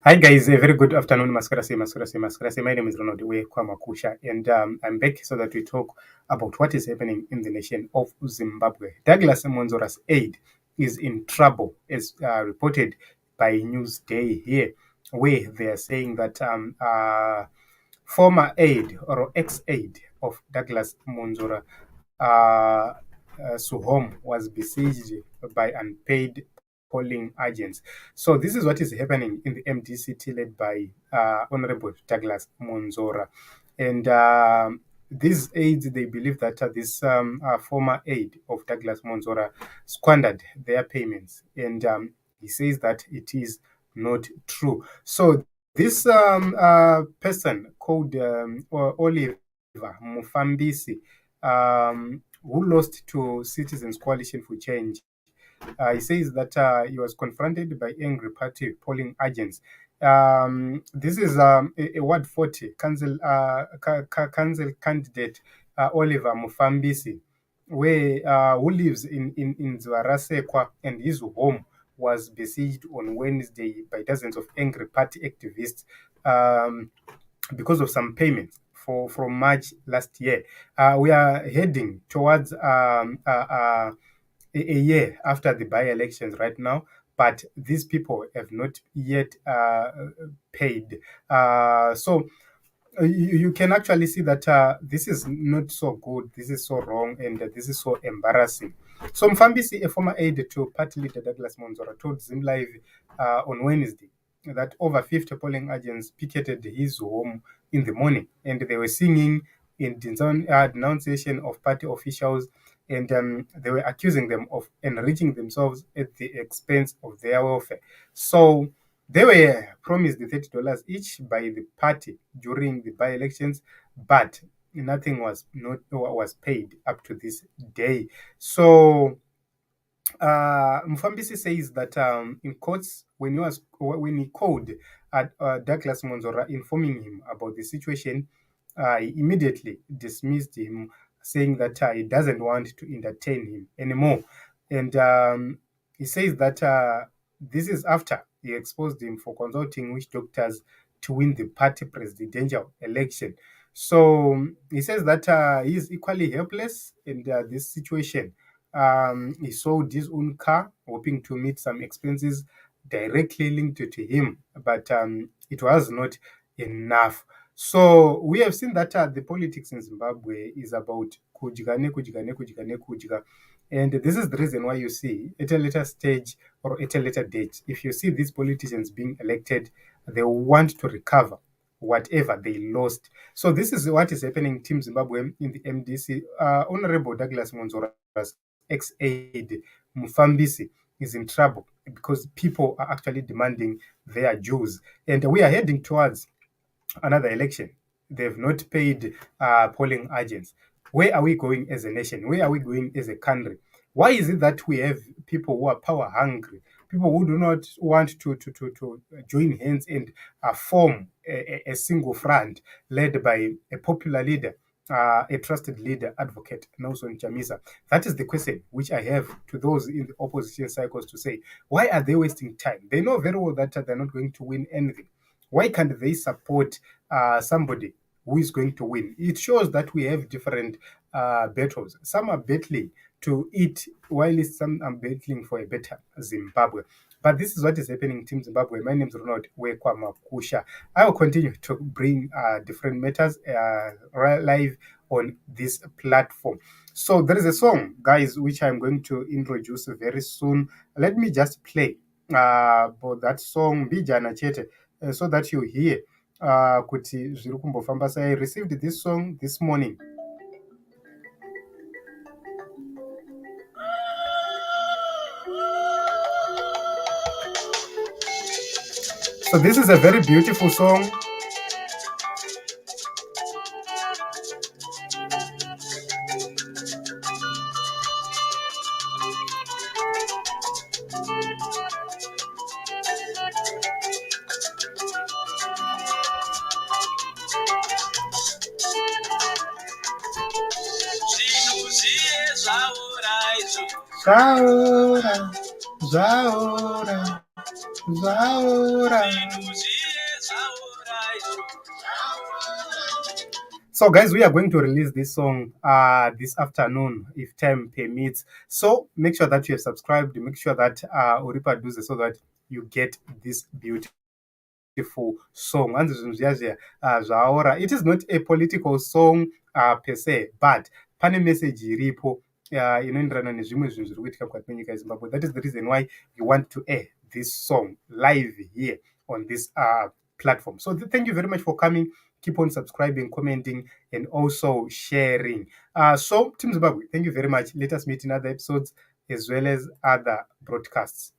Hi guys, a very good afternoon. Maskarase. My name is Ronald Kwamakusha, and I'm back so that we talk about what is happening in the nation of Zimbabwe. Douglas Mwonzora's aid is in trouble, as reported by Newsday here, where they are saying that former aide or ex-aide of Douglas Mwonzora, Suhom, was besieged by unpaid polling agents. So this is what is happening in the MDCT led by Honorable Douglas Mwonzora. And these aides, they believe that this former aide of Douglas Mwonzora squandered their payments. And he says that it is not true. So this person called Oliver Mufambisi, who lost to Citizens Coalition for Change, he says that he was confronted by angry party polling agents. This is a Ward 40 council, council candidate, Oliver Mufambisi, who lives in Zwarasekwa, and his home was besieged on Wednesday by dozens of angry party activists because of some payments from March last year. We are heading towards a year after the by-elections right now, but these people have not yet paid. So you can actually see that this is not so good, this is so wrong, and this is so embarrassing. So Mfambisi, a former aide to party leader Douglas Mwonzora, told ZimLive on Wednesday that over 50 polling agents picketed his home in the morning, and they were singing in denunciation of party officials, and they were accusing them of enriching themselves at the expense of their welfare. So they were promised the $30 each by the party during the by-elections, but nothing was paid up to this day. So Mfambisi says that in courts, when he called Douglas Mwonzora informing him about the situation, he immediately dismissed him, saying that he doesn't want to entertain him anymore. And he says that this is after he exposed him for consulting witch doctors to win the party presidential election. So he says that he is equally helpless in this situation. He sold his own car, hoping to meet some expenses directly linked to him, but it was not enough. So we have seen that the politics in Zimbabwe is about kujigane, kujigane, kujigane, kujiga. And this is the reason why you see at a later stage or at a later date, if you see these politicians being elected, they want to recover whatever they lost. So this is what is happening in Team Zimbabwe in the MDC. Honorable Douglas Mwonzora's ex-aide Mufambisi is in trouble because people are actually demanding their dues. And we are heading towards another election. They've not paid polling agents. Where are we going as a nation? Where are we going as a country? Why is it that we have people who are power hungry, people who do not want to join hands and form a single front led by a popular leader, a trusted leader, advocate Nelson Chamisa? That is the question which I have to those in the opposition cycles to say, why are they wasting time? They know very well that they're not going to win anything. Why can't they support somebody who is going to win? It shows that we have different battles. Some are battling to eat, while some are battling for a better Zimbabwe. But this is what is happening in Team Zimbabwe. My name is Ronald Wekwamakusha. I will continue to bring different matters live on this platform. So there is a song, guys, which I'm going to introduce very soon. Let me just play about that song, Bijana Chete, so that you hear kuti zviri kumbofamba sei. I received this song this morning. So this is a very beautiful song. Zvaora, zvaora. So guys, we are going to release this song this afternoon if time permits. So make sure that you have subscribed, make sure that Uripa does it so that you get this beautiful song. It is not a political song per se, but pane message iripo inoenderana nezvimwe zvinhu zviri kuitika mukati menyika yezimbabwe. That is the reason why we want to air this song live here on this platform. So thank you very much for coming. Keep on subscribing, commenting, and also sharing. So Team Zimbabwe, thank you very much. Let us meet in other episodes as well as other broadcasts.